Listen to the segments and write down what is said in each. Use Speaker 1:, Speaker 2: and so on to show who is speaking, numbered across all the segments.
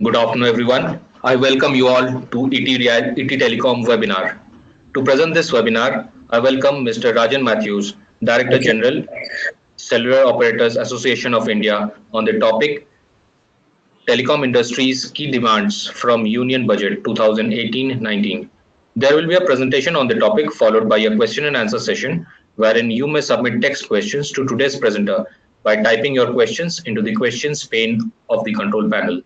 Speaker 1: Good afternoon, everyone. I welcome you all to ET Telecom webinar. To present this webinar, I welcome Mr. Rajan Mathews, Director
Speaker 2: Okay.
Speaker 1: General, Cellular Operators Association of India, on the topic Telecom Industry's Key Demands from Union Budget 2018-19. There will be a presentation on the topic followed by a question and answer session wherein you may submit text questions to today's presenter by typing your questions into the questions pane of the control panel.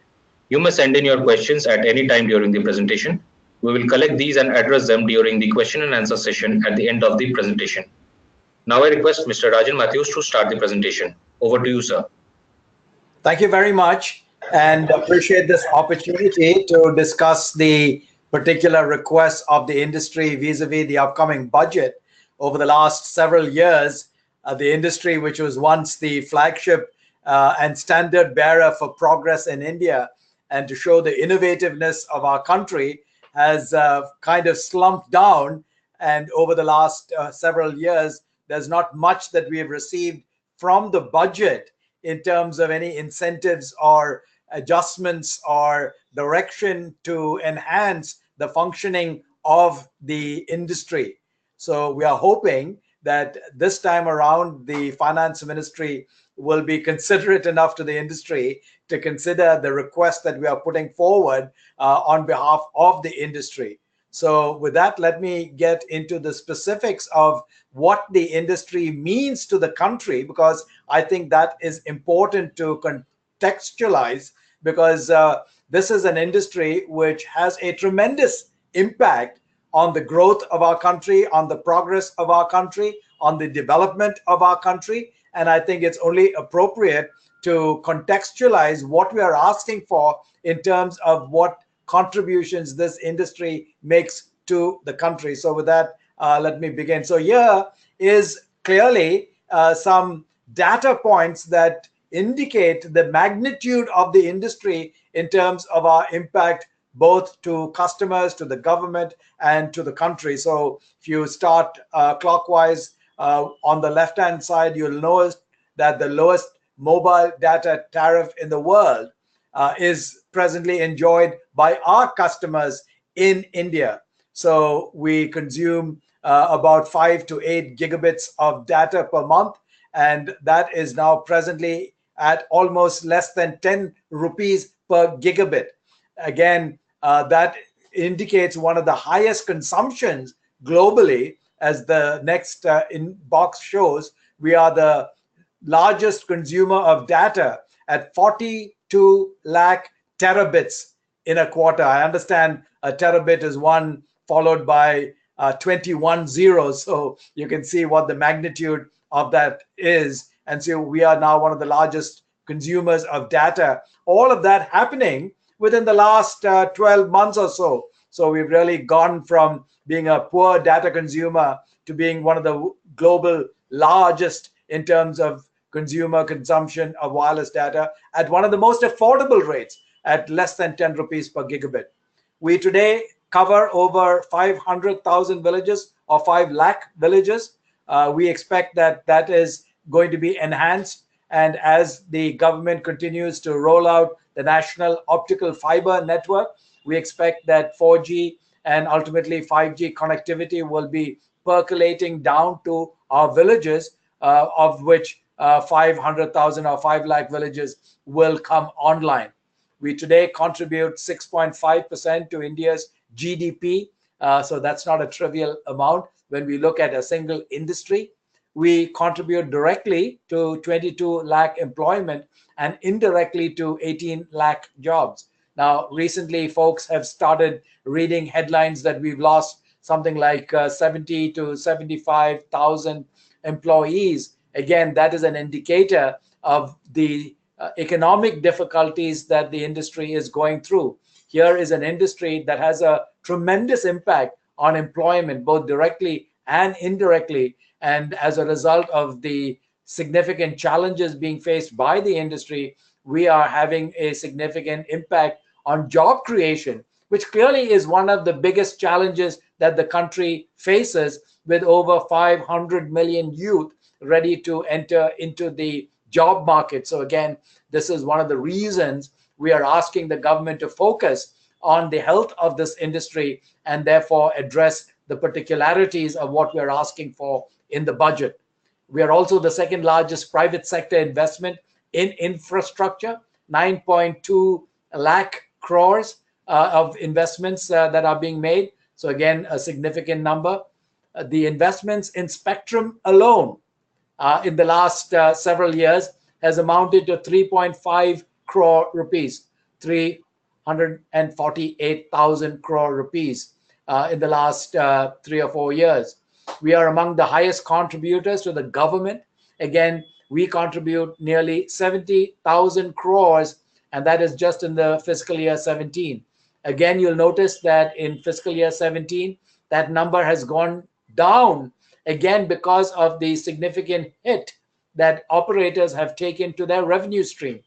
Speaker 1: You may send in your questions at any time during the presentation. We will collect these and address them during the question and answer session at the end of the presentation. Now I request Mr. Rajan Mathews to start the presentation. Over to you, sir.
Speaker 2: Thank you very much, and appreciate this opportunity to discuss the particular requests of the industry vis-a-vis the upcoming budget. Over the last several years, the industry, which was once the flagship and standard bearer for progress in India, and to show the innovativeness of our country, has kind of slumped down. And over the last several years, there's not much that we have received from the budget in terms of any incentives or adjustments or direction to enhance the functioning of the industry. So we are hoping that this time around the finance ministry will be considerate enough to the industry to consider the request that we are putting forward on behalf of the industry. So with that, let me get into the specifics of what the industry means to the country, because I think that is important to contextualize, because this is an industry which has a tremendous impact on the growth of our country, on the progress of our country, on the development of our country. And I think it's only appropriate to contextualize what we are asking for in terms of what contributions this industry makes to the country. So with that, let me begin. So here is clearly some data points that indicate the magnitude of the industry in terms of our impact, both to customers, to the government, and to the country. So if you start clockwise, on the left-hand side, you'll notice that the lowest mobile data tariff in the world is presently enjoyed by our customers in India. So we consume about 5 to 8 gigabits of data per month, and that is now presently at almost less than 10 rupees per gigabit. Again, that indicates one of the highest consumptions globally. As the next box shows, we are the largest consumer of data at 42 lakh terabits in a quarter. I understand a terabit is one followed by 21 zeros, so you can see what the magnitude of that is. And so we are now one of the largest consumers of data. All of that happening within the last 12 months or so. So we've really gone from being a poor data consumer to being one of the global largest in terms of consumer consumption of wireless data at one of the most affordable rates at less than 10 rupees per gigabit. We today cover over 500,000 villages or 5 lakh villages. We expect that that is going to be enhanced. And as the government continues to roll out the national optical fibre network, we expect that 4G and ultimately 5G connectivity will be percolating down to our villages, of which 500,000 or 5 lakh villages will come online. We today contribute 6.5% to India's GDP, so that's not a trivial amount when we look at a single industry. We contribute directly to 22 lakh employment and indirectly to 18 lakh jobs. Now, recently, folks have started reading headlines that we've lost something like 70 to 75,000 employees. Again, that is an indicator of the economic difficulties that the industry is going through. Here is an industry that has a tremendous impact on employment, both directly and indirectly. And as a result of the significant challenges being faced by the industry, we are having a significant impact on job creation, which clearly is one of the biggest challenges that the country faces, with over 500 million youth ready to enter into the job market. So again, this is one of the reasons we are asking the government to focus on the health of this industry and therefore address the particularities of what we are asking for in the budget. We are also the second largest private sector investment in infrastructure, 9.2 lakh crores of investments that are being made. So again, a significant number. The investments in spectrum alone in the last several years has amounted to 3.5 crore rupees, 348,000 crore rupees in the last 3 or 4 years. We are among the highest contributors to the government. Again, we contribute nearly 70,000 crores, and that is just in the fiscal year 17. Again, you'll notice that in fiscal year 17, that number has gone down again because of the significant hit that operators have taken to their revenue stream.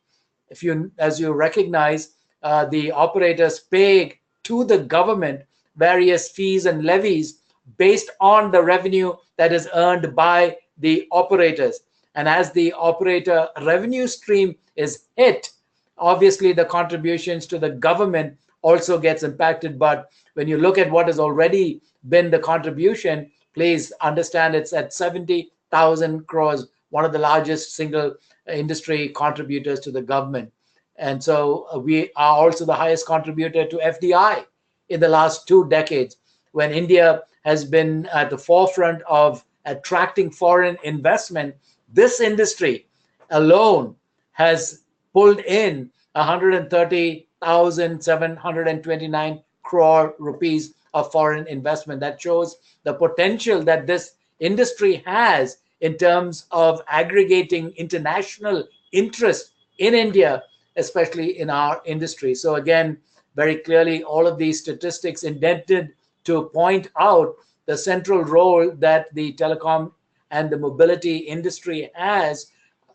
Speaker 2: As you recognize, the operators pay to the government various fees and levies based on the revenue that is earned by the operators. And as the operator revenue stream is hit, obviously the contributions to the government also gets impacted. But when you look at what has already been the contribution, please understand it's at 70,000 crores, one of the largest single industry contributors to the government. And so we are also the highest contributor to FDI in the last 2 decades, when India has been at the forefront of attracting foreign investment. This industry alone has pulled in 130,729 crore rupees of foreign investment. That shows the potential that this industry has in terms of aggregating international interest in India, especially in our industry. So again, very clearly, all of these statistics intended to point out the central role that the telecom and the mobility industry has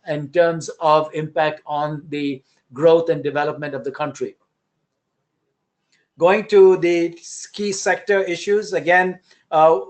Speaker 2: in terms of impact on the growth and development of the country. Going to the key sector issues, again,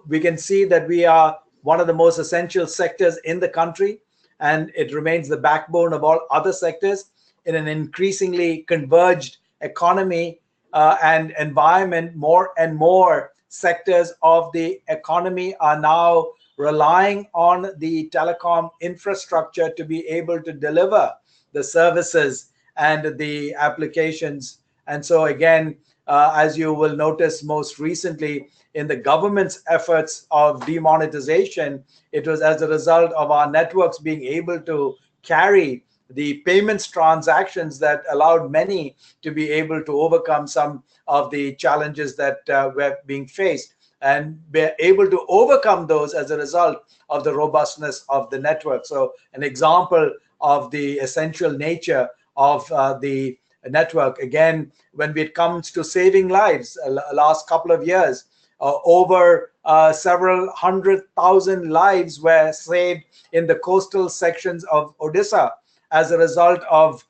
Speaker 2: we can see that we are one of the most essential sectors in the country, and it remains the backbone of all other sectors in an increasingly converged economy and environment. More and more sectors of the economy are now relying on the telecom infrastructure to be able to deliver the services and the applications. And so again, as you will notice most recently in the government's efforts of demonetization, it was as a result of our networks being able to carry the payments transactions that allowed many to be able to overcome some of the challenges that were being faced, and be able to overcome those as a result of the robustness of the network. So an example of the essential nature of the network. Again, when it comes to saving lives, last couple of years, over several 100,000 lives were saved in the coastal sections of Odisha as a result of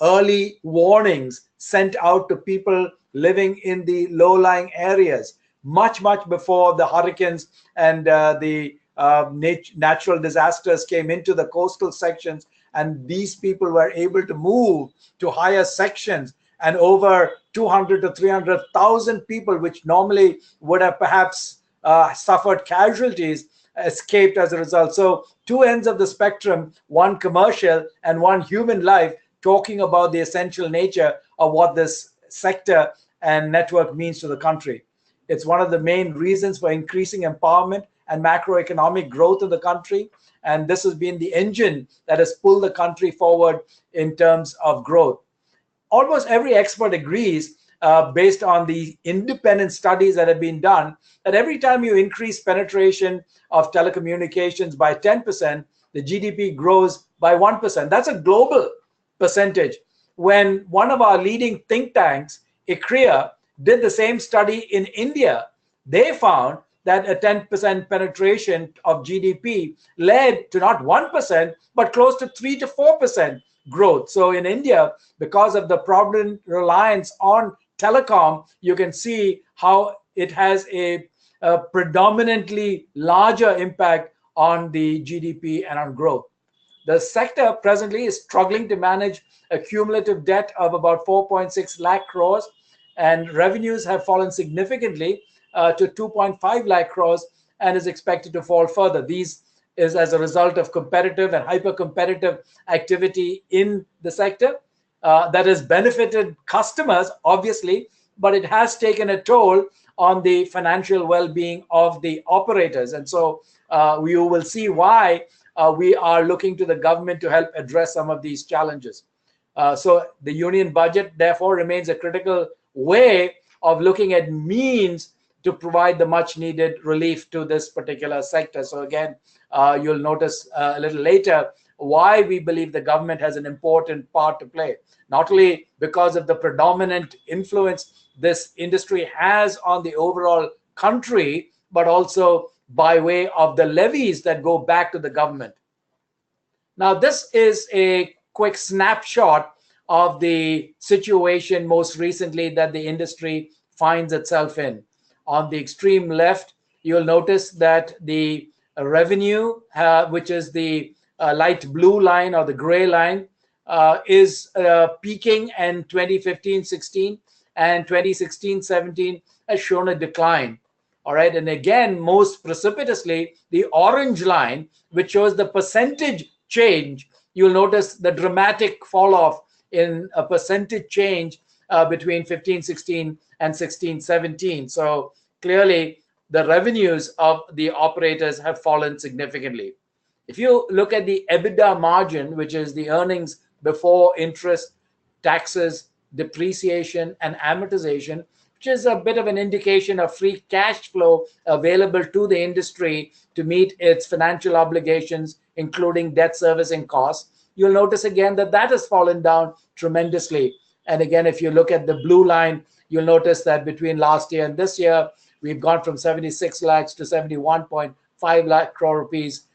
Speaker 2: early warnings sent out to people living in the low-lying areas, much before the hurricanes and the natural disasters came into the coastal sections, and these people were able to move to higher sections, and over 200 to 300,000 people, which normally would have perhaps suffered casualties, escaped as a result. So 2 ends of the spectrum, one commercial and one human life, talking about the essential nature of what this sector and network means to the country. It's one of the main reasons for increasing empowerment and macroeconomic growth in the country. And this has been the engine that has pulled the country forward in terms of growth. Almost every expert agrees, based on the independent studies that have been done, that every time you increase penetration of telecommunications by 10%, the GDP grows by 1%. That's a global percentage. When one of our leading think tanks, ICRIA, did the same study in India, they found that a 10% penetration of GDP led to not 1%, but close to 3 to 4% growth. So in India, because of the prominent reliance on telecom, you can see how it has a predominantly larger impact on the GDP and on growth. The sector presently is struggling to manage a cumulative debt of about 4.6 lakh crores, and revenues have fallen significantly to 2.5 lakh crores and is expected to fall further. These is as a result of competitive and hyper competitive activity in the sector that has benefited customers, obviously, but it has taken a toll on the financial well-being of the operators. And so you will see why we are looking to the government to help address some of these challenges. So the union budget, therefore, remains a critical way of looking at means to provide the much needed relief to this particular sector. So again, you'll notice a little later why we believe the government has an important part to play, not only because of the predominant influence this industry has on the overall country, but also by way of the levies that go back to the government. Now, this is a quick snapshot of the situation most recently that the industry finds itself in. On the extreme left, you'll notice that the revenue, which is the light blue line or the gray line, is peaking in 2015-16, and 2016-17 has shown a decline. All right, and again, most precipitously, the orange line, which shows the percentage change, you'll notice the dramatic fall off in a percentage change between 15-16 and 16-17. So clearly, the revenues of the operators have fallen significantly. If you look at the EBITDA margin, which is the earnings before interest, taxes, depreciation, and amortization, which is a bit of an indication of free cash flow available to the industry to meet its financial obligations, including debt servicing costs, you'll notice again that that has fallen down tremendously. And again, if you look at the blue line, you'll notice that between last year and this year, we've gone from 76 lakhs to 71.5 lakh crore rupees,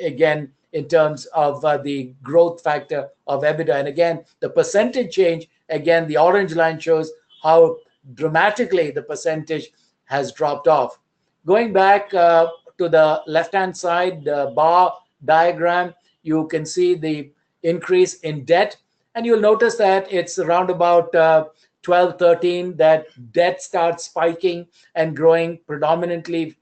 Speaker 2: again, in terms of the growth factor of EBITDA. And again, the percentage change, again, the orange line shows how dramatically the percentage has dropped off. Going back to the left-hand side, the bar diagram, you can see the increase in debt. And you'll notice that it's around about 12, 13 that debt starts spiking and growing predominantly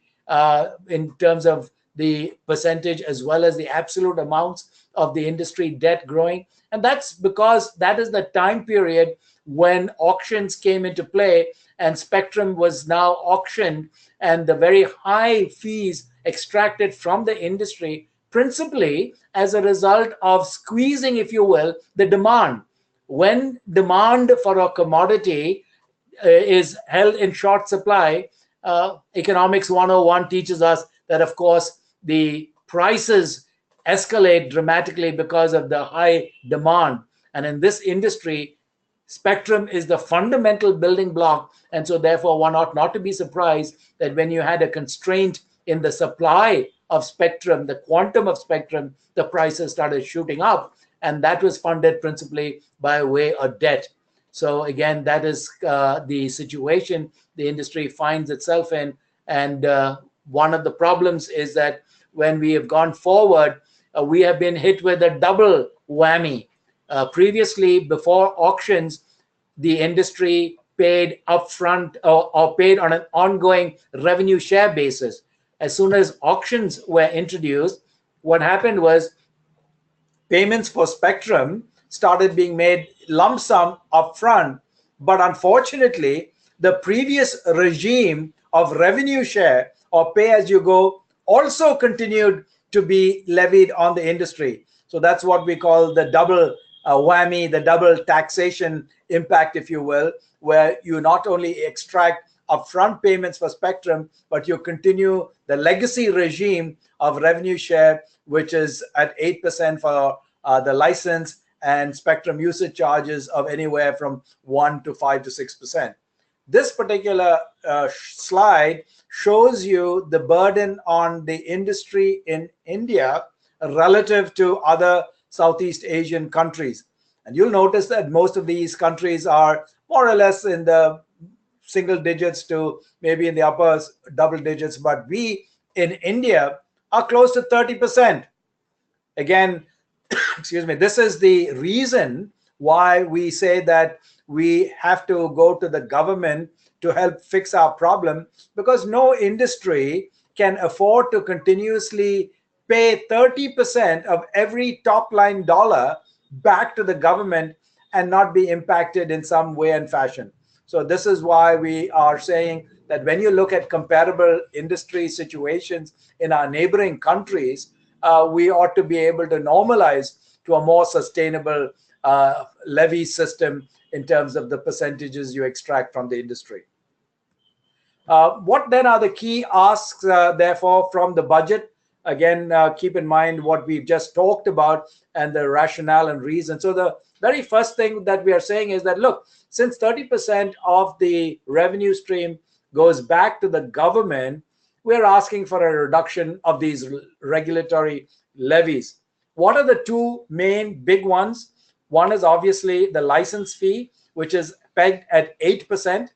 Speaker 2: in terms of the percentage as well as the absolute amounts of the industry debt growing. And that's because that is the time period when auctions came into play and spectrum was now auctioned, and the very high fees extracted from the industry principally as a result of squeezing, if you will, the demand. When demand for a commodity is held in short supply, economics 101 teaches us that, of course, the prices escalate dramatically because of the high demand. And in this industry, spectrum is the fundamental building block. And so therefore, one ought not to be surprised that when you had a constraint in the supply of spectrum, the quantum of spectrum, the prices started shooting up. And that was funded principally by way of debt. So again, that is the situation the industry finds itself in. And one of the problems is that when we have gone forward, we have been hit with a double whammy. Previously, before auctions, the industry paid upfront or paid on an ongoing revenue share basis. As soon as auctions were introduced, what happened was payments for spectrum started being made lump sum upfront. But unfortunately, the previous regime of revenue share or pay as you go also continued to be levied on the industry. So that's what we call the double whammy, the double taxation impact, if you will, where you not only extract upfront payments for spectrum, but you continue the legacy regime of revenue share, which is at 8% for the license, and spectrum usage charges of anywhere from 1 to 5 to 6%. This particular slide shows you the burden on the industry in India relative to other Southeast Asian countries. And you'll notice that most of these countries are more or less in the single digits to maybe in the upper double digits, but we in India are close to 30%. Again, excuse me, this is the reason why we say that we have to go to the government to help fix our problem, because no industry can afford to continuously pay 30% of every top line dollar back to the government and not be impacted in some way and fashion. So this is why we are saying that when you look at comparable industry situations in our neighboring countries, we ought to be able to normalize to a more sustainable levy system in terms of the percentages you extract from the industry. What then are the key asks, therefore, from the budget? Again, keep in mind what we've just talked about and the rationale and reason. So the very first thing that we are saying is that, look, since 30% of the revenue stream goes back to the government, we're asking for a reduction of these regulatory levies. What are the two main big ones? One is obviously the license fee, which is pegged at 8%.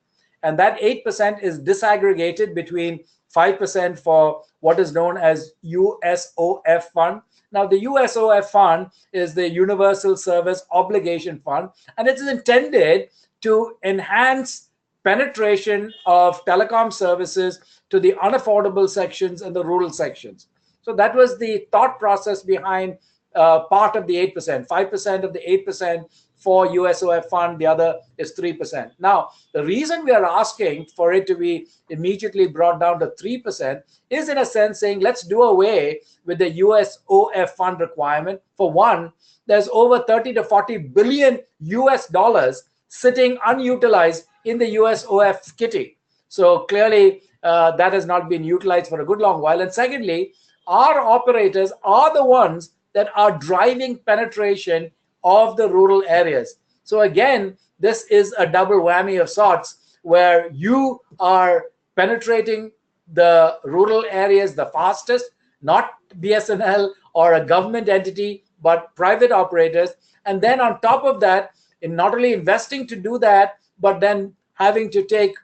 Speaker 2: And that 8% is disaggregated between 5% for what is known as USOF fund. Now, the USOF fund is the Universal Service Obligation Fund, and it is intended to enhance penetration of telecom services to the unaffordable sections and the rural sections. So that was the thought process behind part of the 8%. 5% of the 8% for USOF fund, the other is 3%. Now, the reason we are asking for it to be immediately brought down to 3% is, in a sense, saying let's do away with the USOF fund requirement. For one, there's over 30 to 40 billion US dollars sitting unutilized in the USOF kitty. So clearly, that has not been utilized for a good long while. And secondly, our operators are the ones that are driving penetration of the rural areas. So again, this is a double whammy of sorts, where you are penetrating the rural areas the fastest, not BSNL or a government entity, but private operators. And then on top of that, in not only investing to do that, but then having to take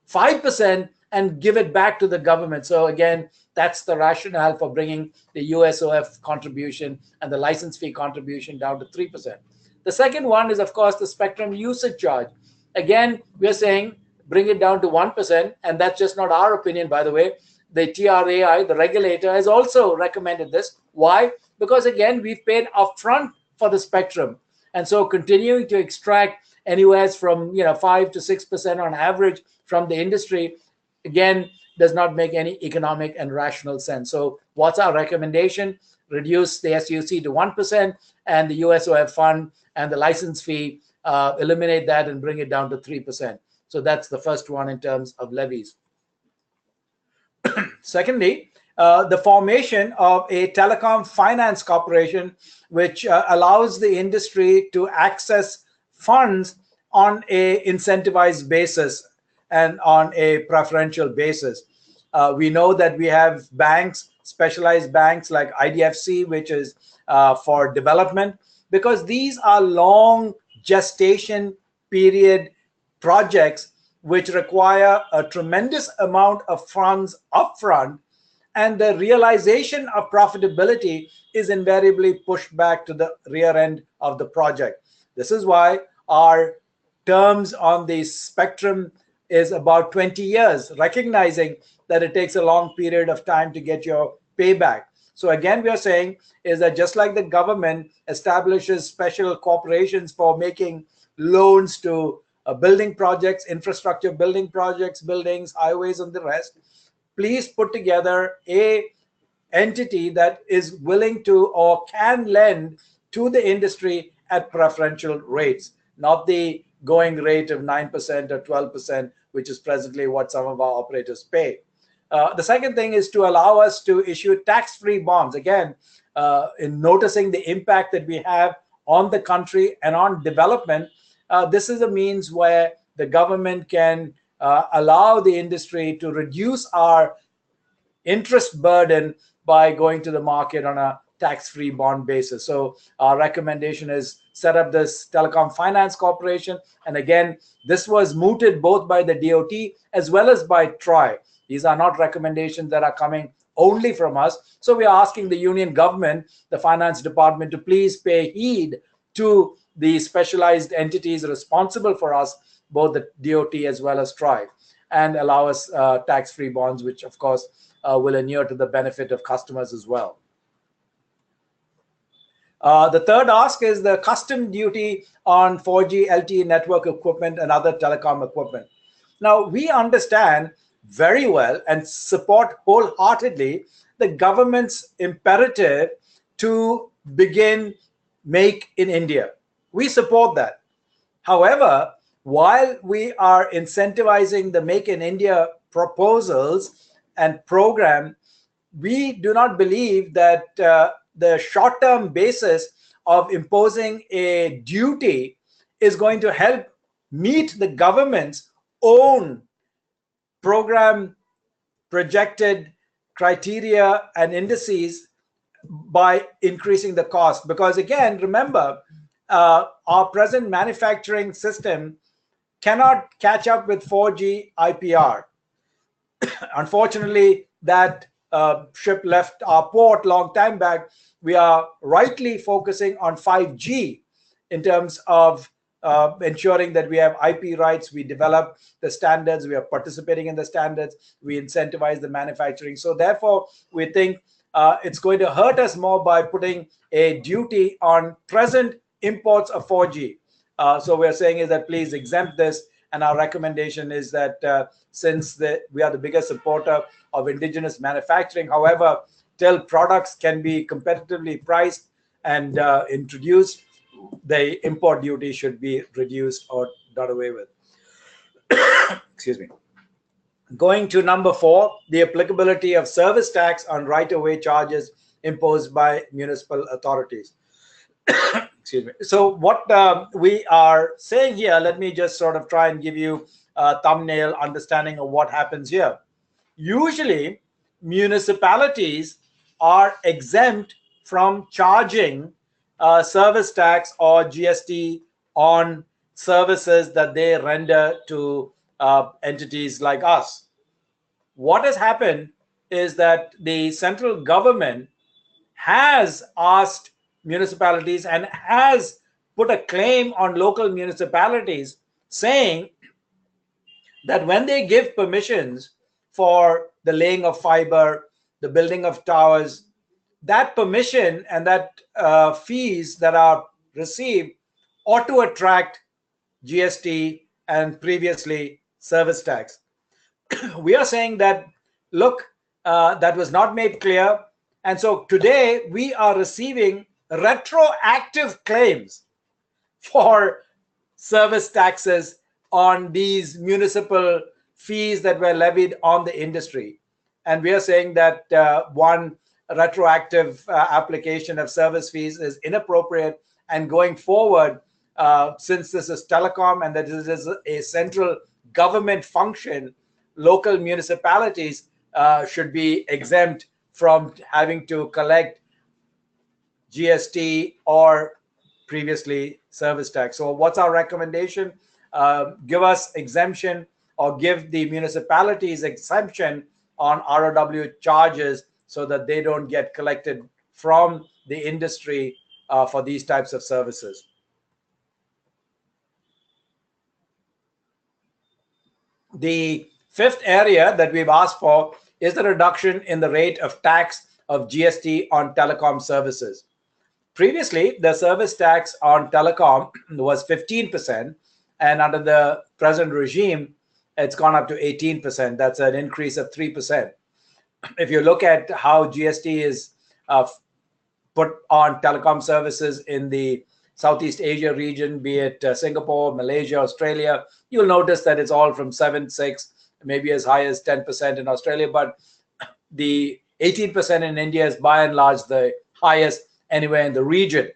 Speaker 2: 5% and give it back to the government. So again, that's the rationale for bringing the USOF contribution and the license fee contribution down to 3%. The second one is, of course, the spectrum usage charge. Again, we're saying bring it down to 1%, and that's just not our opinion, by the way. The TRAI, the regulator, has also recommended this. Why? Because again, we've paid upfront for the spectrum, and so continuing to extract anywhere from 5 to 6% on average from the industry, again, does not make any economic and rational sense. So what's our recommendation? Reduce the SUC to 1% and the USOF fund and the license fee, eliminate that and bring it down to 3%. So that's the first one in terms of levies. Secondly, the formation of a telecom finance corporation, which allows the industry to access funds on a incentivized basis and on a preferential basis. We know that we have banks, specialized banks like IDFC, which is for development, because these are long gestation period projects which require a tremendous amount of funds upfront, and the realization of profitability is invariably pushed back to the rear end of the project. This is why our terms on the spectrum is about 20 years, recognizing that it takes a long period of time to get your payback. So again, we are saying is that just like the government establishes special corporations for making loans to building projects, infrastructure building projects, buildings, highways, and the rest, please put together a entity that is willing to or can lend to the industry at preferential rates, not the going rate of 9% or 12%, which is presently what some of our operators pay. The second thing is to allow us to issue tax-free bonds. Again, in noticing the impact that we have on the country and on development, this is a means where the government can allow the industry to reduce our interest burden by going to the market on a tax-free bond basis. So our recommendation is set up this Telecom Finance Corporation. And again, this was mooted both by the DOT as well as by TRAI. These are not recommendations that are coming only from us. So we are asking the union government, the finance department, to please pay heed to the specialized entities responsible for us, both the DOT as well as TRIBE, and allow us tax-free bonds, which of course will inure to the benefit of customers as well. The third ask is the custom duty on 4G LTE network equipment and other telecom equipment. Now, we understand very well and support wholeheartedly the government's imperative to begin Make in India. We support that. However, while we are incentivizing the Make in India proposals and program, we do not believe that the short-term basis of imposing a duty is going to help meet the government's own program projected criteria and indices by increasing the cost. Because again, remember, our present manufacturing system cannot catch up with 4G IPR. Unfortunately, that ship left our port long time back. We are rightly focusing on 5G in terms of ensuring that we have IP rights, we develop the standards, we are participating in the standards, we incentivize the manufacturing. So therefore, we think it's going to hurt us more by putting a duty on present imports of 4G. So we're saying is that please exempt this, and our recommendation is that since we are the biggest supporter of indigenous manufacturing, however, till products can be competitively priced and introduced, the import duty should be reduced or done away with. Excuse me. Going to number 4, the applicability of service tax on right-of-way charges imposed by municipal authorities. Excuse me. So what we are saying here, let me just sort of try and give you a thumbnail understanding of what happens here. Usually, municipalities are exempt from charging service tax or GST on services that they render to entities like us. What has happened is that the central government has asked municipalities and has put a claim on local municipalities saying that when they give permissions for the laying of fiber, the building of towers, that permission and that fees that are received ought to attract GST and previously service tax. We are saying that, look, that was not made clear. And so today we are receiving retroactive claims for service taxes on these municipal fees that were levied on the industry. And we are saying that one retroactive application of service fees is inappropriate. And going forward, since this is telecom and that this is a central government function, local municipalities should be exempt from having to collect GST or previously service tax. So what's our recommendation? Give us exemption or give the municipalities exemption on ROW charges so that they don't get collected from the industry for these types of services. The fifth area that we've asked for is the reduction in the rate of tax of GST on telecom services. Previously, the service tax on telecom was 15%, and under the present regime, it's gone up to 18%. That's an increase of 3%. If you look at how GST is put on telecom services in the Southeast Asia region, be it Singapore, Malaysia, Australia, you'll notice that it's all from 7, 6, maybe as high as 10% in Australia, but the 18% in India is by and large the highest anywhere in the region.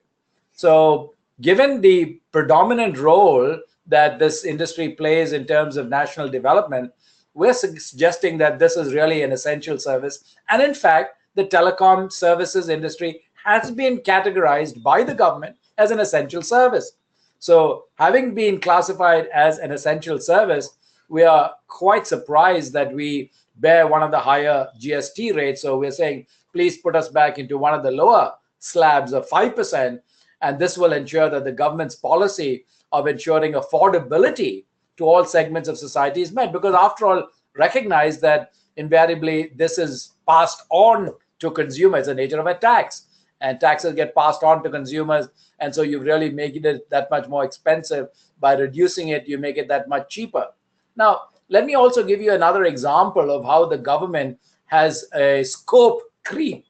Speaker 2: So given the predominant role that this industry plays in terms of national development, we're suggesting that this is really an essential service. And in fact, the telecom services industry has been categorized by the government as an essential service. So having been classified as an essential service, we are quite surprised that we bear one of the higher GST rates. So we're saying, please put us back into one of the lower slabs of 5%. And this will ensure that the government's policy of ensuring affordability to all segments of society is met. Because after all, recognize that invariably this is passed on to consumers, the nature of a tax. And taxes get passed on to consumers. And so you really make it that much more expensive. By reducing it, you make it that much cheaper. Now, let me also give you another example of how the government has a scope creep.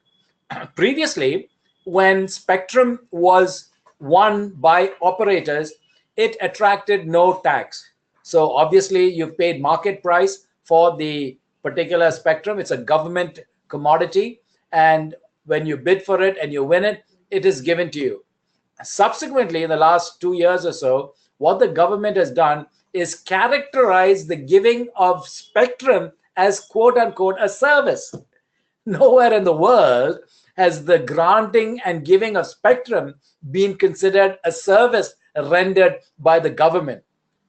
Speaker 2: Previously, when spectrum was won by operators, it attracted no tax. So obviously, you've paid market price for the particular spectrum. It's a government commodity. And when you bid for it and you win it, it is given to you. Subsequently, in the last 2 years or so, what the government has done is characterize the giving of spectrum as quote unquote a service. Nowhere in the world has the granting and giving of spectrum been considered a service rendered by the government.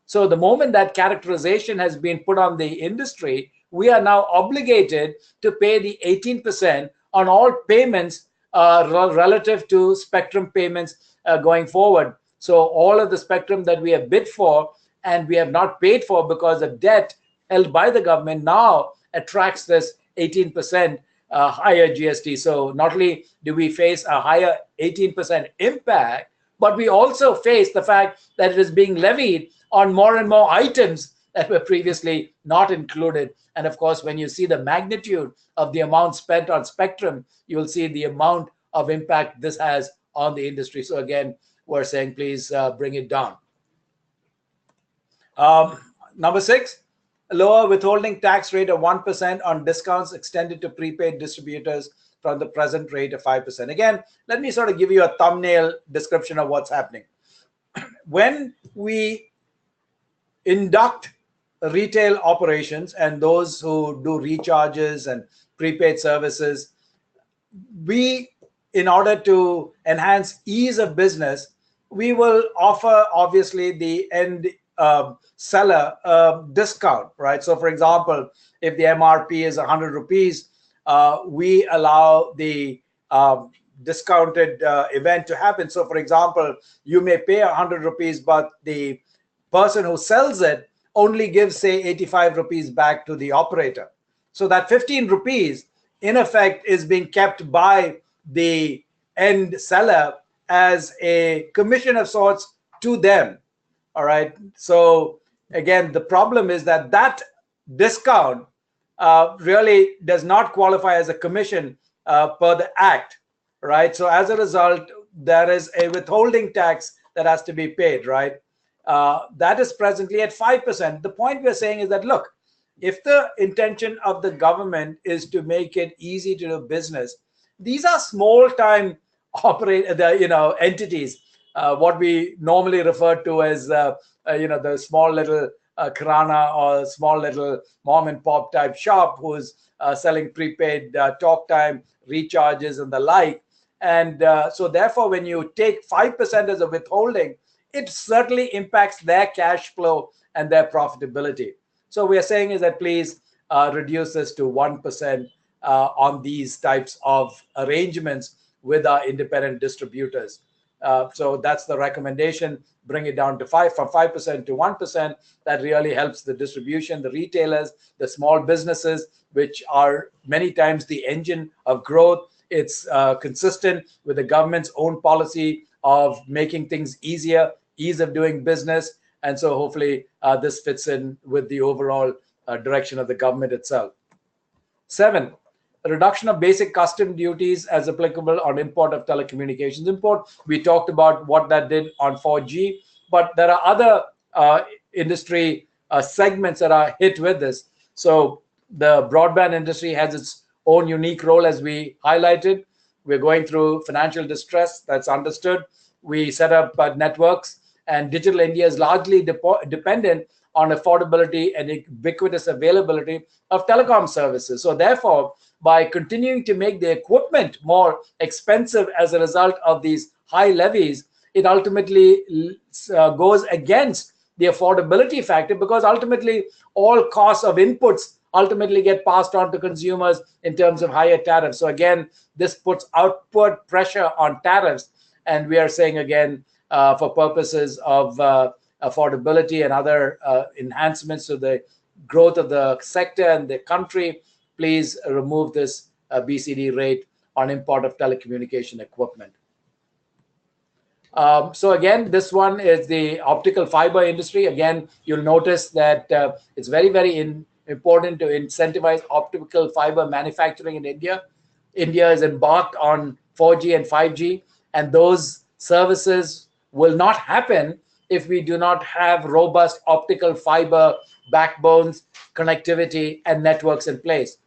Speaker 2: So the moment that characterization has been put on the industry, we are now obligated to pay the 18% on all payments relative to spectrum payments going forward. So all of the spectrum that we have bid for and we have not paid for because of debt held by the government now attracts this 18% higher GST. So not only do we face a higher 18% impact, but we also face the fact that it is being levied on more and more items that were previously not included. And of course, when you see the magnitude of the amount spent on spectrum, you will see the amount of impact this has on the industry. So again, we're saying, please bring it down. Number 6, a lower withholding tax rate of 1% on discounts extended to prepaid distributors from the present rate of 5%. Again, let me sort of give you a thumbnail description of what's happening. When we induct retail operations and those who do recharges and prepaid services, we, in order to enhance ease of business, we will offer obviously the end seller discount, right? So for example, if the MRP is 100 rupees, we allow the discounted event to happen. So for example, you may pay 100 rupees, but the person who sells it only gives, say, 85 rupees back to the operator. So that 15 rupees in effect is being kept by the end seller as a commission of sorts to them. All right. So again, the problem is that that discount really does not qualify as a commission per the act, right? So as a result, there is a withholding tax that has to be paid, right? That is presently at 5%. The point we're saying is that, look, if the intention of the government is to make it easy to do business, these are small-time entities, what we normally refer to as the small little kirana or small little mom and pop type shop who's selling prepaid talk time, recharges and the like. And so therefore, when you take 5% as a withholding, it certainly impacts their cash flow and their profitability. So we are saying is that please reduce this to 1% on these types of arrangements with our independent distributors. So that's the recommendation. Bring it down to from 5% to 1%. That really helps the distribution, the retailers, the small businesses, which are many times the engine of growth. It's consistent with the government's own policy of making things easier, ease of doing business. And so hopefully this fits in with the overall direction of the government itself. 7, a reduction of basic custom duties as applicable on import of telecommunications import. We talked about what that did on 4G, but there are other industry segments that are hit with this. So the broadband industry has its own unique role, as we highlighted. We're going through financial distress, that's understood. We set up networks, and Digital India is largely dependent on affordability and ubiquitous availability of telecom services. So therefore, by continuing to make the equipment more expensive as a result of these high levies, it ultimately goes against the affordability factor, because ultimately all costs of inputs ultimately get passed on to consumers in terms of higher tariffs. So again, this puts outward pressure on tariffs, and we are saying again, for purposes of affordability and other enhancements to the growth of the sector and the country, please remove this BCD rate on import of telecommunication equipment. So again, this one is the optical fiber industry. Again, you'll notice that it's very, very important to incentivize optical fiber manufacturing in India. India is embarked on 4G and 5G, and those services will not happen if we do not have robust optical fiber backbones, connectivity, and networks in place.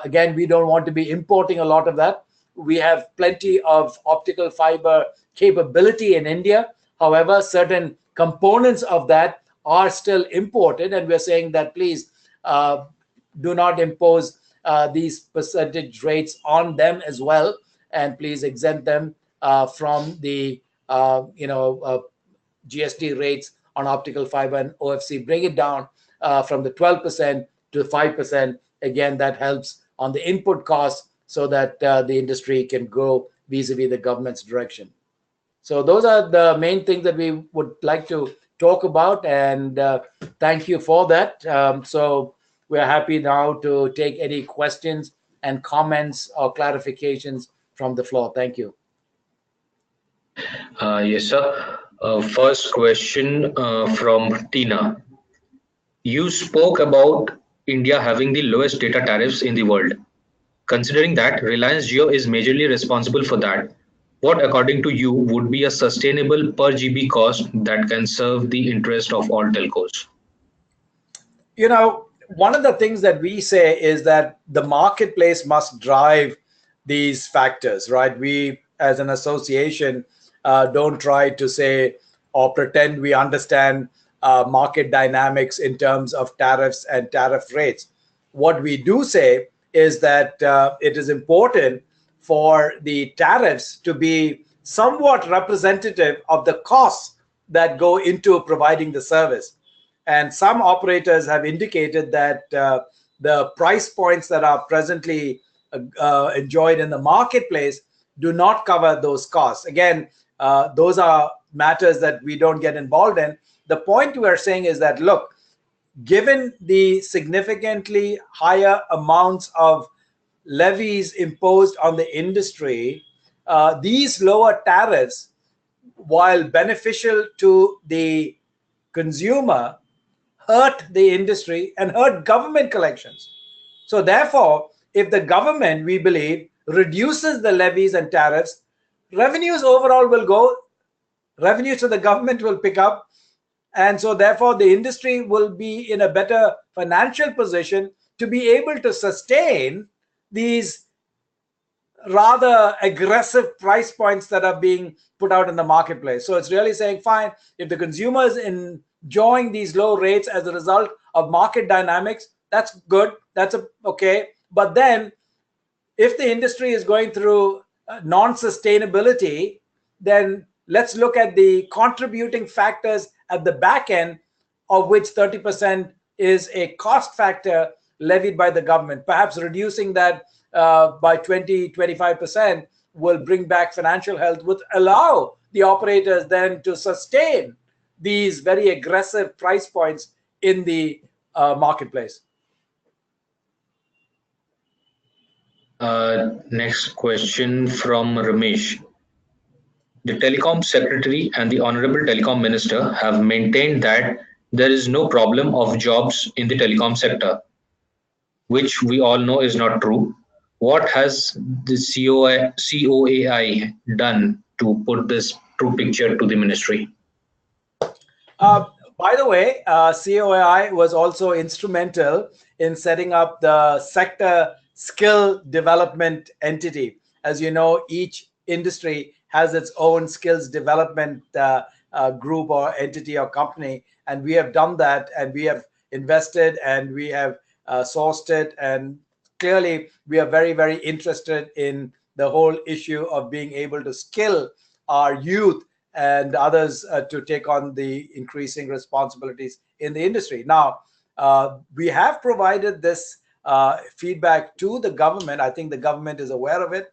Speaker 2: Again, we don't want to be importing a lot of that. We have plenty of optical fiber capability in India. However, certain components of that are still imported, and we're saying that please do not impose these percentage rates on them as well, and please exempt them from the GST rates on optical fiber and OFC. Bring it down from the 12% to 5%. Again, that helps on the input costs so that the industry can go vis-a-vis the government's direction. So those are the main things that we would like to talk about, and thank you for that. So we're happy now to take any questions and comments or clarifications from the floor. Thank you.
Speaker 1: Yes, sir. First question from Tina. You spoke about India having the lowest data tariffs in the world. Considering that Reliance Jio is majorly responsible for that, what, according to you, would be a sustainable per GB cost that can serve the interest of all telcos?
Speaker 2: You know, one of the things that we say is that the marketplace must drive these factors, right? We, as an association, don't try to say or pretend we understand market dynamics in terms of tariffs and tariff rates. What we do say is that it is important for the tariffs to be somewhat representative of the costs that go into providing the service. And some operators have indicated that the price points that are presently enjoyed in the marketplace do not cover those costs. Again, those are matters that we don't get involved in. The point we are saying is that, look, given the significantly higher amounts of levies imposed on the industry, these lower tariffs, while beneficial to the consumer, hurt the industry and hurt government collections. So therefore, if the government, we believe, reduces the levies and tariffs, revenues overall will go, revenues to the government will pick up, and so therefore the industry will be in a better financial position to be able to sustain these rather aggressive price points that are being put out in the marketplace. So it's really saying, fine, if the consumer is enjoying these low rates as a result of market dynamics, that's good, that's okay. But then if the industry is going through non-sustainability, then let's look at the contributing factors at the back end, of which 30% is a cost factor levied by the government. Perhaps reducing that by 20-25% will bring back financial health, would allow the operators then to sustain these very aggressive price points in the marketplace.
Speaker 1: Next question from Ramesh. The Telecom Secretary and the Honorable Telecom Minister have maintained that there is no problem of jobs in the telecom sector, which we all know is not true. What has the COAI done to put this true picture to the ministry?
Speaker 2: By the way, COAI was also instrumental in setting up the sector skill development entity. As you know, each industry has its own skills development group or entity or company, and we have done that, and we have invested, and we have sourced it, and clearly we are very, very interested in the whole issue of being able to skill our youth and others to take on the increasing responsibilities in the industry. Now, we have provided this feedback to the government. I think the government is aware of it.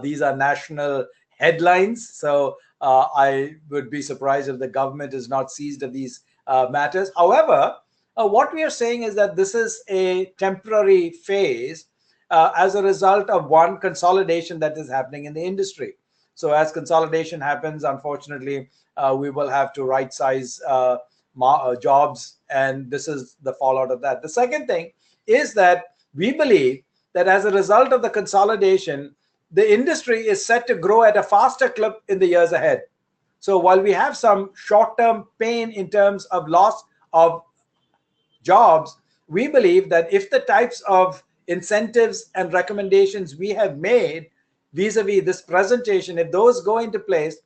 Speaker 2: These are national headlines, so I would be surprised if the government is not seized of these matters. However, what we are saying is that this is a temporary phase as a result of one consolidation that is happening in the industry. So as consolidation happens, unfortunately, we will have to right size jobs, and this is the fallout of that. The second thing is that we believe that as a result of the consolidation, the industry is set to grow at a faster clip in the years ahead. So while we have some short-term pain in terms of loss of jobs, we believe that if the types of incentives and recommendations we have made vis-a-vis this presentation, if those go into place,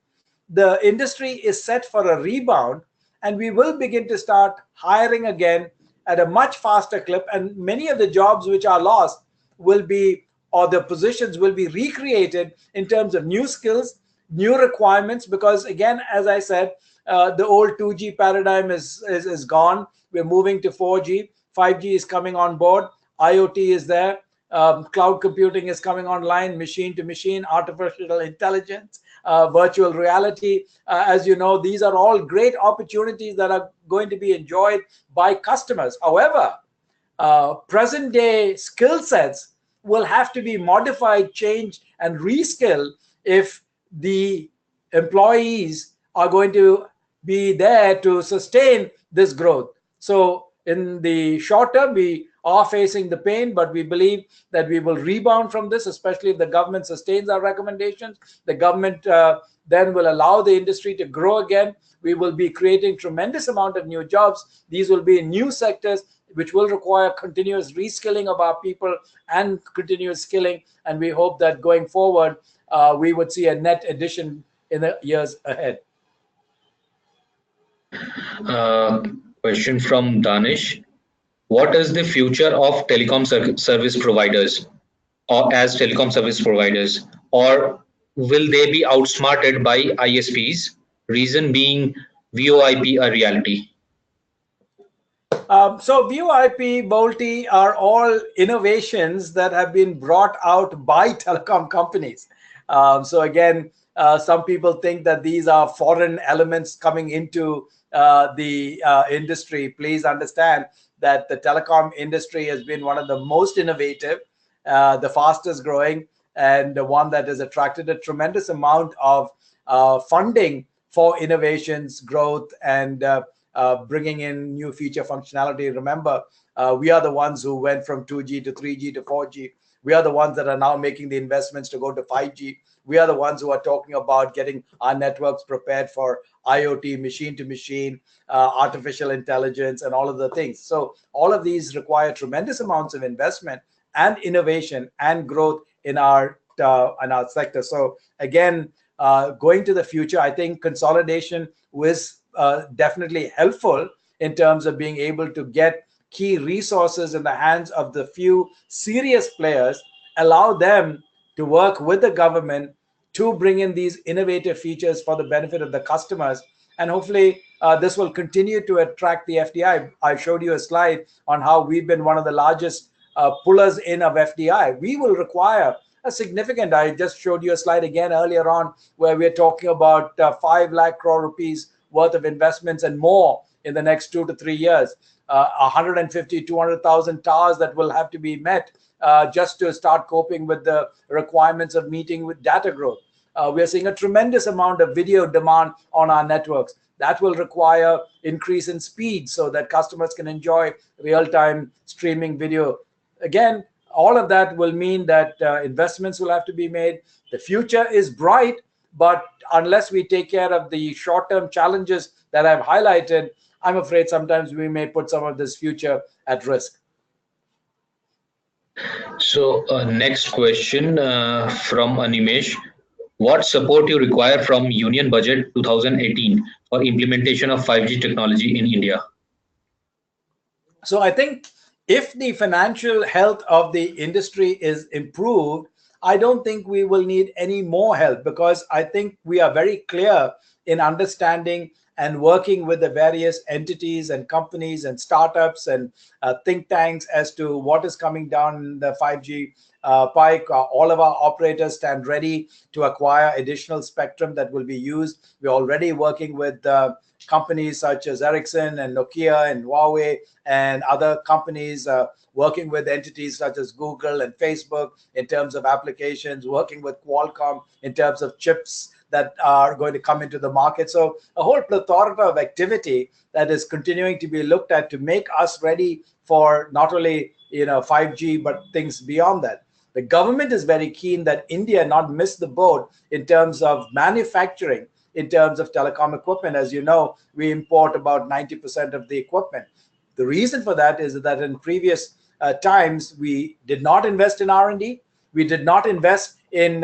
Speaker 2: the industry is set for a rebound, and we will begin to start hiring again at a much faster clip, and many of the jobs which are lost will be, or the positions will be recreated in terms of new skills, new requirements, because again, as I said, the old 2G paradigm is gone. We're moving to 4G. 5G is coming on board. IoT is there. Cloud computing is coming online, machine to machine, artificial intelligence, virtual reality. As you know, these are all great opportunities that are going to be enjoyed by customers. However, present day skill sets will have to be modified, changed, and reskilled if the employees are going to be there to sustain this growth. So in the short term, we are facing the pain, but we believe that we will rebound from this, especially if the government sustains our recommendations. The government then will allow the industry to grow again. We will be creating tremendous amount of new jobs. These will be in new sectors, which will require continuous reskilling of our people and continuous skilling. And we hope that going forward, we would see a net addition in the years ahead.
Speaker 1: Question from Danish. What is the future of telecom service providers, or as telecom service providers, or will they be outsmarted by ISPs? Reason being VoIP a reality.
Speaker 2: So VoIP, VoLTE are all innovations that have been brought out by telecom companies. So again, some people think that these are foreign elements coming into the industry. Please understand that the telecom industry has been one of the most innovative, the fastest growing, and the one that has attracted a tremendous amount of funding for innovations, growth, and bringing in new feature functionality. Remember, we are the ones who went from 2G to 3G to 4G. We are the ones that are now making the investments to go to 5G. We are the ones who are talking about getting our networks prepared for IoT, machine to machine, artificial intelligence, and all of the things. So all of these require tremendous amounts of investment and innovation and growth in our sector. So again, going to the future, I think consolidation was definitely helpful in terms of being able to get key resources in the hands of the few serious players, allow them to work with the government to bring in these innovative features for the benefit of the customers. And hopefully this will continue to attract the FDI. I showed you a slide on how we've been one of the largest pullers in of FDI. We will require a significant, I just showed you a slide again earlier on where we're talking about 5 lakh crore rupees worth of investments and more in the next 2 to 3 years. 150, 200,000 towers that will have to be met just to start coping with the requirements of meeting with data growth. We're seeing a tremendous amount of video demand on our networks. That will require increase in speed so that customers can enjoy real-time streaming video. Again, all of that will mean that investments will have to be made. The future is bright, but unless we take care of the short-term challenges that I've highlighted, I'm afraid sometimes we may put some of this future at risk.
Speaker 1: So next question from Animesh. What support you require from Union Budget 2018 for implementation of 5G technology in India?
Speaker 2: So I think if the financial health of the industry is improved, I don't think we will need any more help, because I think we are very clear in understanding and working with the various entities and companies and startups and think tanks as to what is coming down the 5G pike. All of our operators stand ready to acquire additional spectrum that will be used. We're already working with companies such as Ericsson and Nokia and Huawei and other companies, working with entities such as Google and Facebook in terms of applications, working with Qualcomm in terms of chips that are going to come into the market. So a whole plethora of activity that is continuing to be looked at to make us ready for not only 5G but things beyond that. The government is very keen that India not miss the boat in terms of manufacturing, in terms of telecom equipment. As you know, we import about 90% of the equipment. The reason for that is that in previous times, we did not invest in R&D. We did not invest in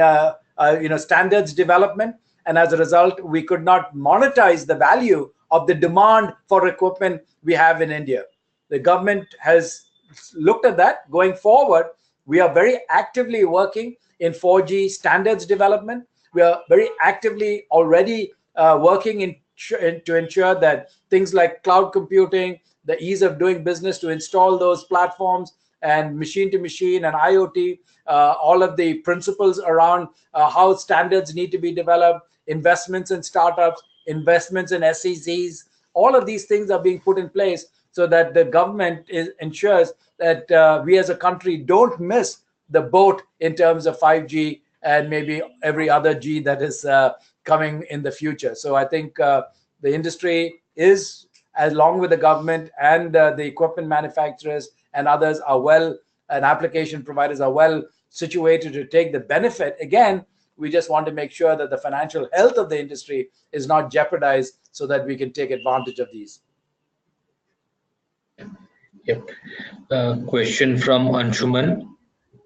Speaker 2: standards development. And as a result, we could not monetize the value of the demand for equipment we have in India. The government has looked at that. Going forward, we are very actively working in 4G standards development. We are very actively already working to ensure that things like cloud computing, the ease of doing business to install those platforms, and machine to machine and IoT, all of the principles around how standards need to be developed, investments in startups, investments in SEZs, all of these things are being put in place so that the government ensures that we as a country don't miss the boat in terms of 5G and maybe every other G that is coming in the future. So I think the industry is, along with the government and the equipment manufacturers and others and application providers are well situated to take the benefit. Again, we just want to make sure that the financial health of the industry is not jeopardized so that we can take advantage of these.
Speaker 1: Yep. Question from Anshuman.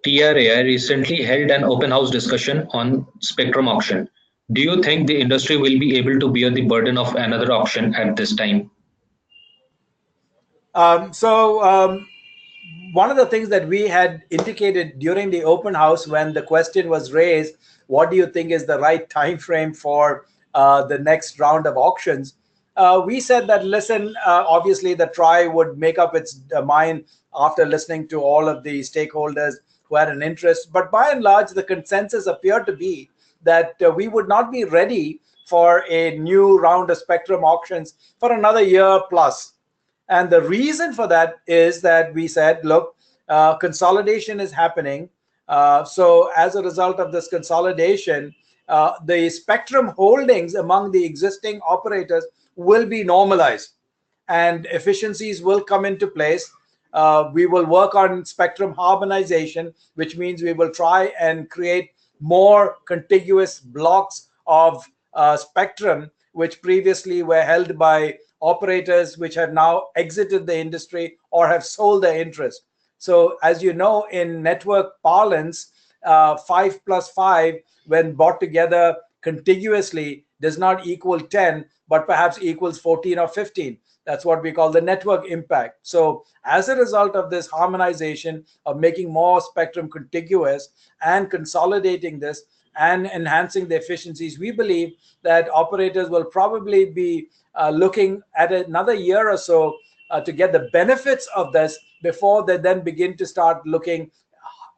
Speaker 1: TRAI recently held an open house discussion on spectrum auction. Do you think the industry will be able to bear the burden of another auction at this time?
Speaker 2: One of the things that we had indicated during the open house when the question was raised, what do you think is the right time frame for the next round of auctions? We said that, listen, obviously the TRAI would make up its mind after listening to all of the stakeholders who had an interest. But by and large, the consensus appeared to be that we would not be ready for a new round of spectrum auctions for another year plus. And the reason for that is that we said, look, consolidation is happening. So as a result of this consolidation, the spectrum holdings among the existing operators will be normalized and efficiencies will come into place. We will work on spectrum harmonization, which means we will try and create more contiguous blocks of spectrum, which previously were held by operators which have now exited the industry or have sold their interest. So as you know, in network parlance, 5 plus 5, when brought together contiguously, does not equal 10, but perhaps equals 14 or 15. That's what we call the network impact. So as a result of this harmonization of making more spectrum contiguous and consolidating this and enhancing the efficiencies, we believe that operators will probably be looking at another year or so to get the benefits of this before they then begin to start looking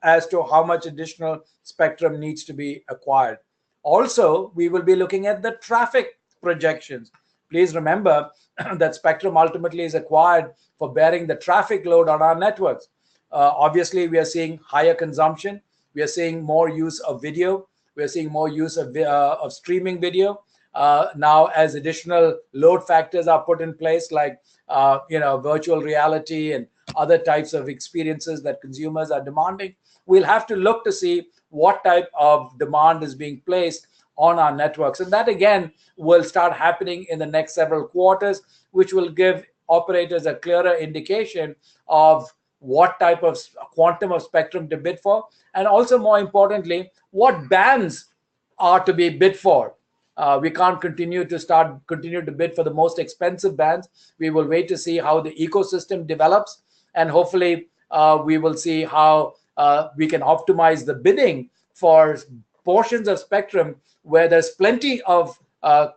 Speaker 2: as to how much additional spectrum needs to be acquired. Also, we will be looking at the traffic projections. Please remember that spectrum ultimately is acquired for bearing the traffic load on our networks. Obviously, we are seeing higher consumption. We are seeing more use of video. We are seeing more use of streaming video. Now, as additional load factors are put in place, like virtual reality and other types of experiences that consumers are demanding, we'll have to look to see what type of demand is being placed on our networks. And that, again, will start happening in the next several quarters, which will give operators a clearer indication of what type of quantum of spectrum to bid for, and also, more importantly, what bands are to be bid for. We can't continue to bid for the most expensive bands. We will wait to see how the ecosystem develops, and hopefully we will see how we can optimize the bidding for portions of spectrum where there's plenty of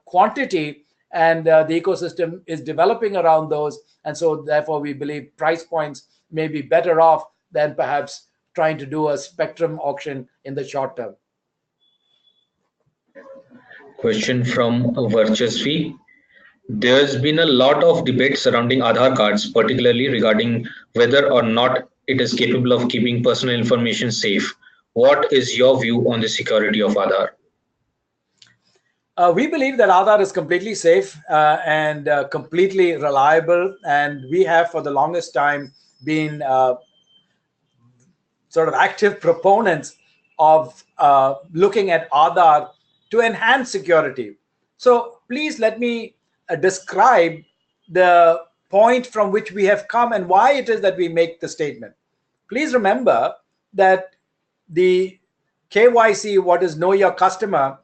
Speaker 2: quantity and the ecosystem is developing around those. And so therefore we believe price points may be better off than perhaps trying to do a spectrum auction in the short term.
Speaker 1: Question from Varchasvi. There's been a lot of debate surrounding Aadhaar cards, particularly regarding whether or not it is capable of keeping personal information safe. What is your view on the security of Aadhaar?
Speaker 2: We believe that Aadhaar is completely safe and completely reliable, and we have for the longest time been sort of active proponents of looking at Aadhaar to enhance security. So please let me describe the point from which we have come and why it is that we make the statement. Please remember that the KYC, what is Know Your Customer,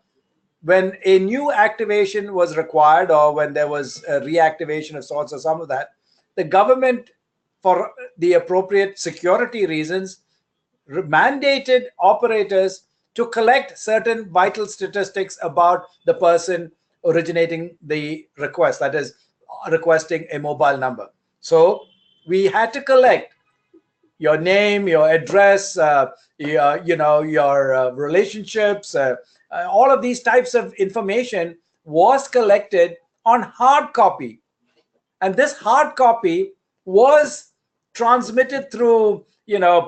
Speaker 2: when a new activation was required or when there was a reactivation of sorts or some of that, the government, for the appropriate security reasons, mandated operators to collect certain vital statistics about the person originating the request, that is requesting a mobile number. So we had to collect your name, your address, your relationships, all of these types of information was collected on hard copy. And this hard copy was transmitted through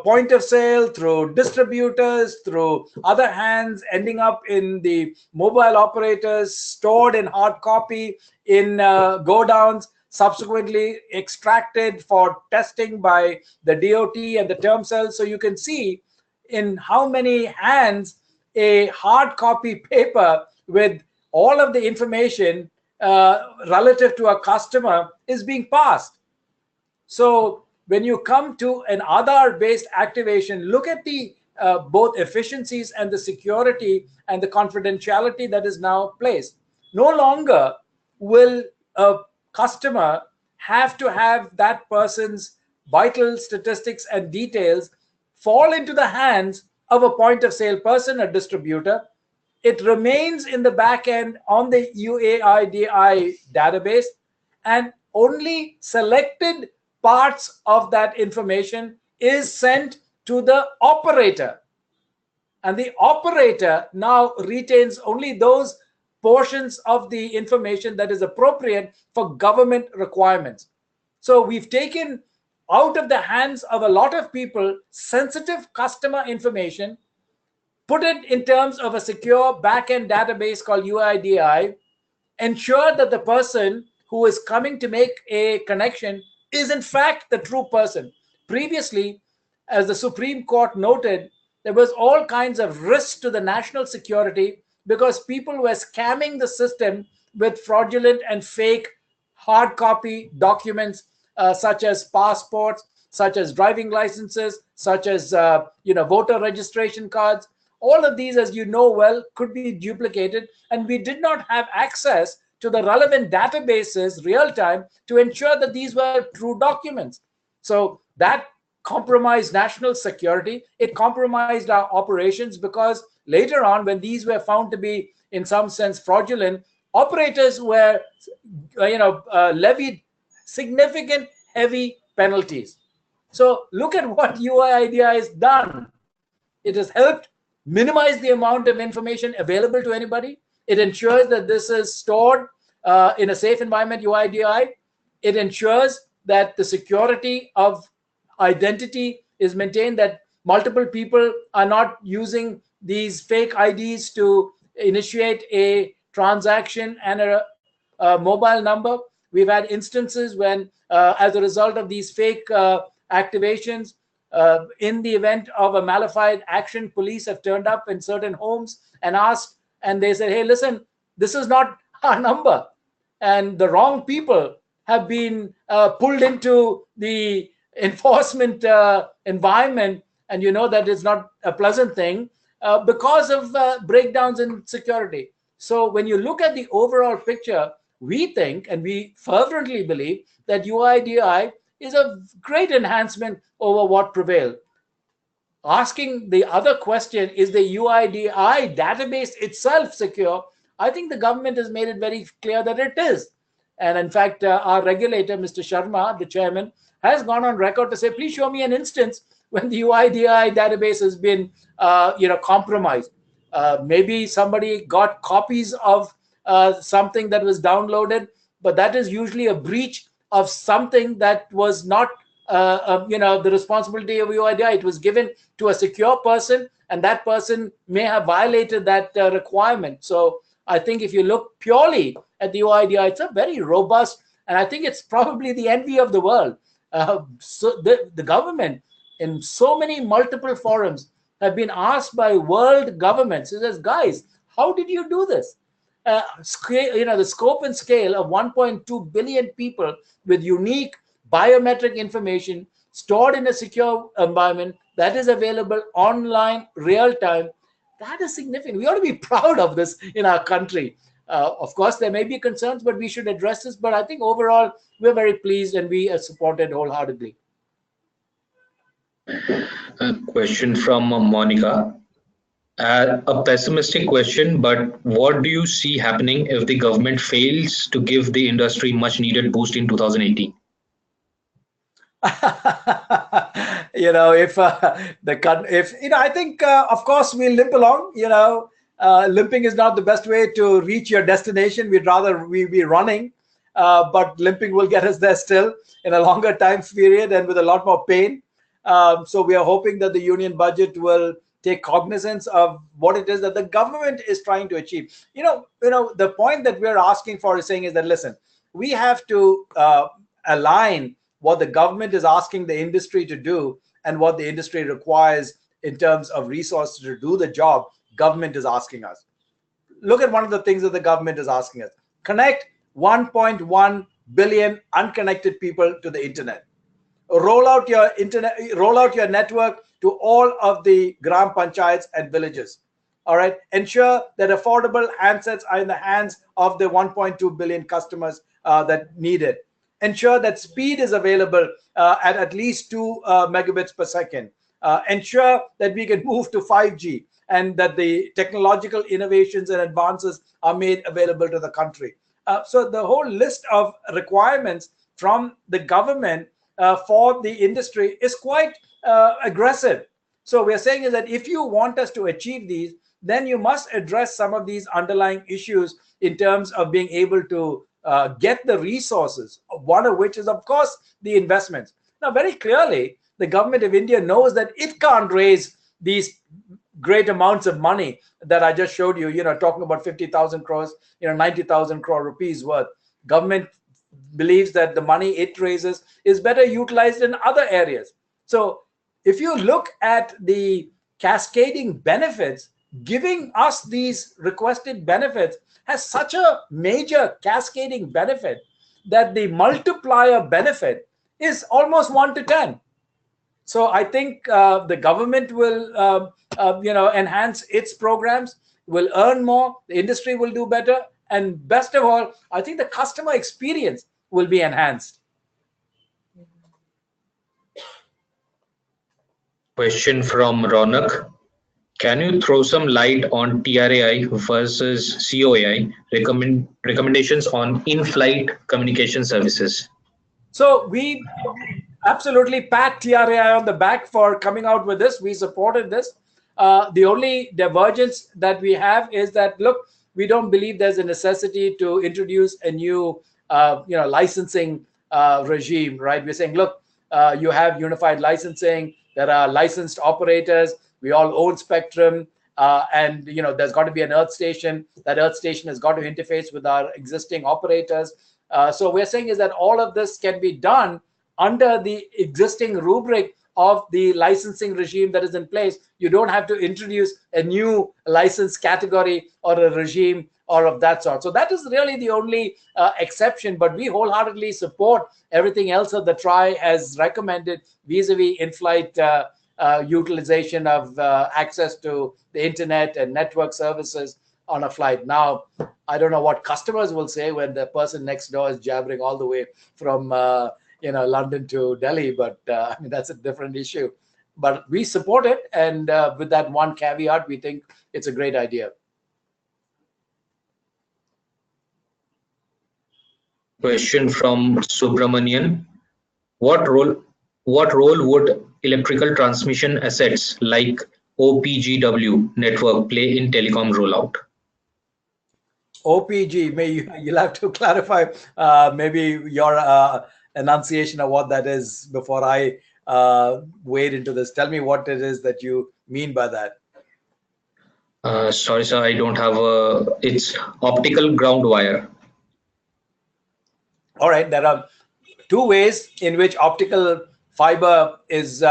Speaker 2: point of sale, through distributors, through other hands, ending up in the mobile operators, stored in hard copy in godowns, subsequently extracted for testing by the DOT and the term cells. So you can see in how many hands a hard copy paper with all of the information relative to a customer is being passed. So when you come to an Aadhaar-based activation, look at the both efficiencies and the security and the confidentiality that is now placed. No longer will a customer have to have that person's vital statistics and details fall into the hands of a point of sale person, a distributor. It remains in the back end on the UAIDI database, and only selected parts of that information is sent to the operator. And the operator now retains only those portions of the information that is appropriate for government requirements. So we've taken out of the hands of a lot of people sensitive customer information, put it in terms of a secure back-end database called UIDI, ensure that the person who is coming to make a connection is in fact the true person. Previously, as the Supreme Court noted, there was all kinds of risks to the national security because people were scamming the system with fraudulent and fake hard copy documents such as passports, such as driving licenses, such as voter registration cards. All of these, as you know well, could be duplicated, and we did not have access to the relevant databases real time to ensure that these were true documents. So that compromised national security. It compromised our operations because later on, when these were found to be in some sense fraudulent, operators were levied significant heavy penalties. So look at what UIDI has done. It has helped minimize the amount of information available to anybody. It ensures that this is stored in a safe environment, UIDI. It ensures that the security of identity is maintained, that multiple people are not using these fake IDs to initiate a transaction and a mobile number. We've had instances when, as a result of these fake activations, in the event of a malified action, police have turned up in certain homes and asked, and they said, hey, listen, this is not our number. And the wrong people have been pulled into the enforcement environment, and you know that it's not a pleasant thing because of breakdowns in security. So when you look at the overall picture, we think and we fervently believe that UIDI is a great enhancement over what prevailed. Asking the other question, is the UIDI database itself secure?
Speaker 3: I think the government has made it very clear that it is. And in fact, our regulator, Mr. Sharma, the chairman, has gone on record to say, please show me an instance when the UIDI database has been, compromised. Maybe somebody got copies of something that was downloaded, but that is usually a breach of something that was not, the responsibility of UIDI. It was given to a secure person, and that person may have violated that requirement. So I think if you look purely at the UIDI, it's a very robust, and I think it's probably the envy of the world. So the government, in so many multiple forums, have been asked by world governments. It says, guys, how did you do this? The scope and scale of 1.2 billion people with unique biometric information stored in a secure environment that is available online, real time. That is significant. We ought to be proud of this in our country. Of course, there may be concerns, but we should address this. But I think overall, we're very pleased and we are supported wholeheartedly.
Speaker 1: A question from Monica. A pessimistic question, but what do you see happening if the government fails to give the industry much needed boost in 2018?
Speaker 2: I think of course we'll limp along. Limping is not the best way to reach your destination. We'd rather we be running, but limping will get us there still in a longer time period and with a lot more pain. So we are hoping that the union budget will take cognizance of what it is that the government is trying to achieve. The point that we're asking for is saying is that, listen, we have to align what the government is asking the industry to do and what the industry requires in terms of resources to do the job government is asking us. Look at one of the things that the government is asking us. Connect 1.1 billion unconnected people to the internet. Roll out your network to all of the gram panchayats and villages. All right. Ensure that affordable handsets are in the hands of the 1.2 billion customers that need it. Ensure that speed is available at least 2 megabits per second. Ensure that we can move to 5G and that the technological innovations and advances are made available to the country. So the whole list of requirements from the government for the industry is quite aggressive. So we're saying is that if you want us to achieve these, then you must address some of these underlying issues in terms of being able to get the resources, one of which is, of course, the investments. Now, very clearly, the government of India knows that it can't raise these great amounts of money that I just showed you, talking about 50,000 crores, 90,000 crore rupees worth. Government believes that the money it raises is better utilized in other areas. So if you look at the cascading benefits, giving us these requested benefits has such a major cascading benefit that the multiplier benefit is almost 1 to 10. So I think the government will, enhance its programs, will earn more, the industry will do better, and best of all, I think the customer experience will be enhanced.
Speaker 1: Question from Ronak. Can you throw some light on TRAI versus COAI recommendations on in-flight communication services?
Speaker 3: So we absolutely pat TRAI on the back for coming out with this. We supported this. The only divergence that we have is that, look, we don't believe there's a necessity to introduce a new, licensing regime, right? We're saying, look, you have unified licensing. There are licensed operators. We all own spectrum, and there's got to be an earth station. That earth station has got to interface with our existing operators. So we're saying is that all of this can be done under the existing rubric of the licensing regime that is in place. You don't have to introduce a new license category or a regime or of that sort. So that is really the only exception, but we wholeheartedly support everything else that the TRAI has recommended vis-a-vis in-flight utilization of access to the internet and network services on a flight. Now, I don't know what customers will say when the person next door is jabbering all the way from London to Delhi, but that's a different issue. But we support it, and with that one caveat, we think it's a great idea.
Speaker 1: Question from Subramanian. What role would electrical transmission assets like OPGW network play in telecom rollout?
Speaker 2: OPG, you'll have to clarify maybe your enunciation of what that is before I wade into this. Tell me what it is that you mean by that.
Speaker 1: Sorry, sir, I don't have it's optical ground wire.
Speaker 2: All right, there are two ways in which optical fiber is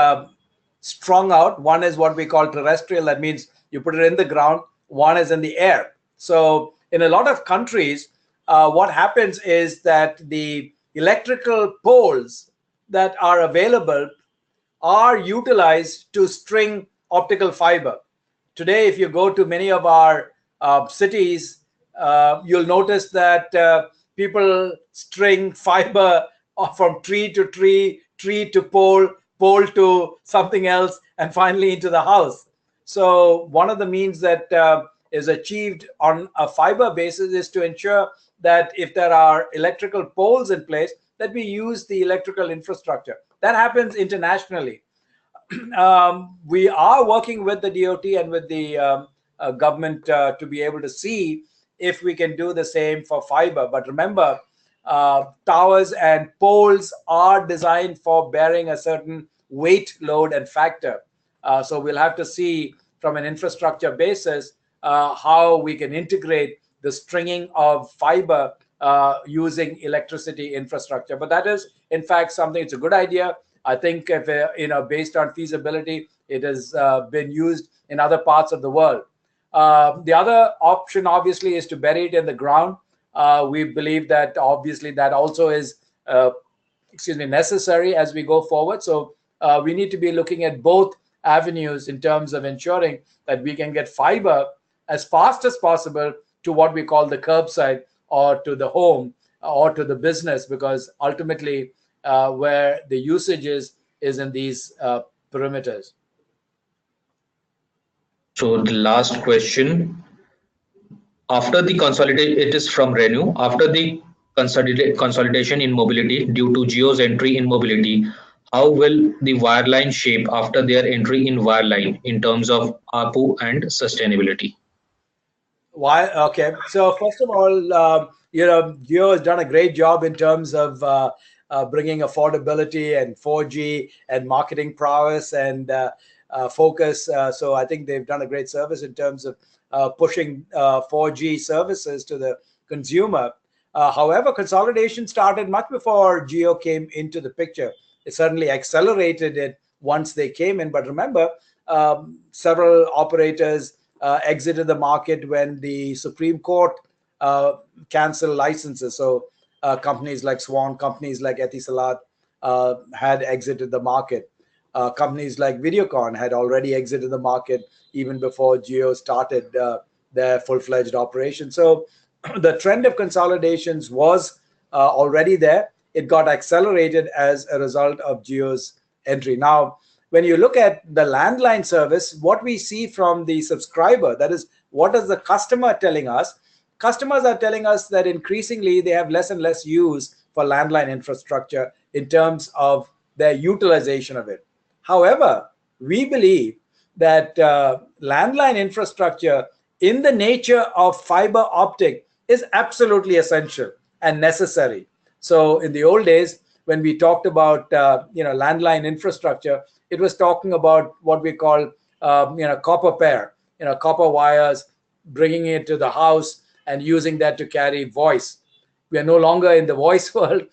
Speaker 2: strung out. One is what we call terrestrial, that means you put it in the ground. One is in the air. So in a lot of countries, what happens is that the electrical poles that are available are utilized to string optical fiber. Today, if you go to many of our cities, you'll notice that people string fiber from tree to tree, tree to pole, pole to something else, and finally into the house. So one of the means that is achieved on a fiber basis is to ensure that if there are electrical poles in place, that we use the electrical infrastructure. That happens internationally. We are working with the DOT and with the government to be able to see if we can do the same for fiber. But remember, towers and poles are designed for bearing a certain weight, load, and factor. So we'll have to see from an infrastructure basis how we can integrate the stringing of fiber using electricity infrastructure. But that is, in fact, something, it's a good idea. I think if, based on feasibility, it has been used in other parts of the world. The other option, obviously, is to bury it in the ground. We believe that, obviously, that also is, necessary as we go forward. So we need to be looking at both avenues in terms of ensuring that we can get fiber as fast as possible to what we call the curbside or to the home or to the business, because ultimately where the usage is in these perimeters.
Speaker 1: So the last question, after the consolidation, it is from Renu. After the consolidation in mobility due to Jio's entry in mobility, how will the wireline shape after their entry in wireline in terms of ARPU and sustainability?
Speaker 2: Why? Okay. So first of all, Jio has done a great job in terms of bringing affordability and 4G and marketing prowess and focus. So I think they've done a great service in terms of pushing 4G services to the consumer. However, consolidation started much before Jio came into the picture. It certainly accelerated it once they came in. But remember, several operators exited the market when the Supreme Court canceled licenses. So companies like Swan, companies like Etisalat had exited the market. Companies like Videocon had already exited the market even before Jio started their full-fledged operation. So the trend of consolidations was already there. It got accelerated as a result of Jio's entry. Now, when you look at the landline service, what we see from the subscriber, that is, what is the customer telling us? Customers are telling us that increasingly they have less and less use for landline infrastructure in terms of their utilization of it. However, we believe that landline infrastructure in the nature of fiber optic is absolutely essential and necessary. So in the old days, when we talked about landline infrastructure, it was talking about what we call copper pair, copper wires, bringing it to the house and using that to carry voice. We are no longer in the voice world.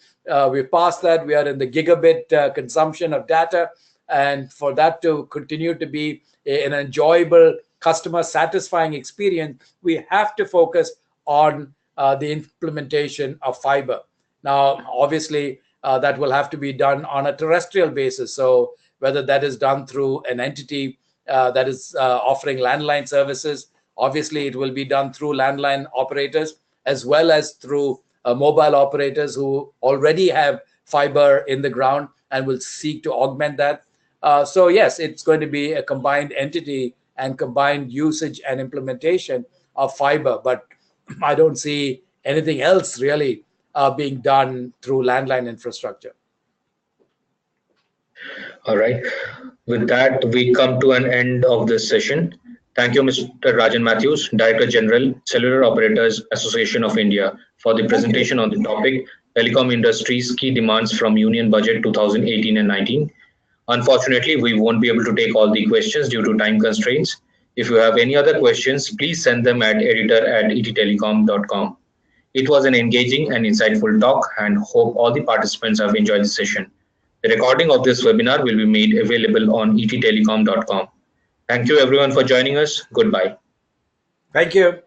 Speaker 2: We've passed that. We are in the gigabit consumption of data. And for that to continue to be an enjoyable, customer satisfying experience, we have to focus on the implementation of fiber. Now, obviously, that will have to be done on a terrestrial basis. So whether that is done through an entity that is offering landline services, obviously it will be done through landline operators as well as through mobile operators who already have fiber in the ground and will seek to augment that. So yes, it's going to be a combined entity and combined usage and implementation of fiber, but I don't see anything else really
Speaker 3: being done through landline infrastructure.
Speaker 1: All right. With that, we come to an end of this session. Thank you, Mr. Rajan Mathews, Director General, Cellular Operators Association of India, for the presentation on the topic Telecom Industries Key Demands from Union Budget 2018 and 19. Unfortunately, we won't be able to take all the questions due to time constraints. If you have any other questions, please send them at editor@ettelecom.com. It was an engaging and insightful talk, and hope all the participants have enjoyed the session. The recording of this webinar will be made available on ettelecom.com. Thank you everyone for joining us. Goodbye.
Speaker 2: Thank you.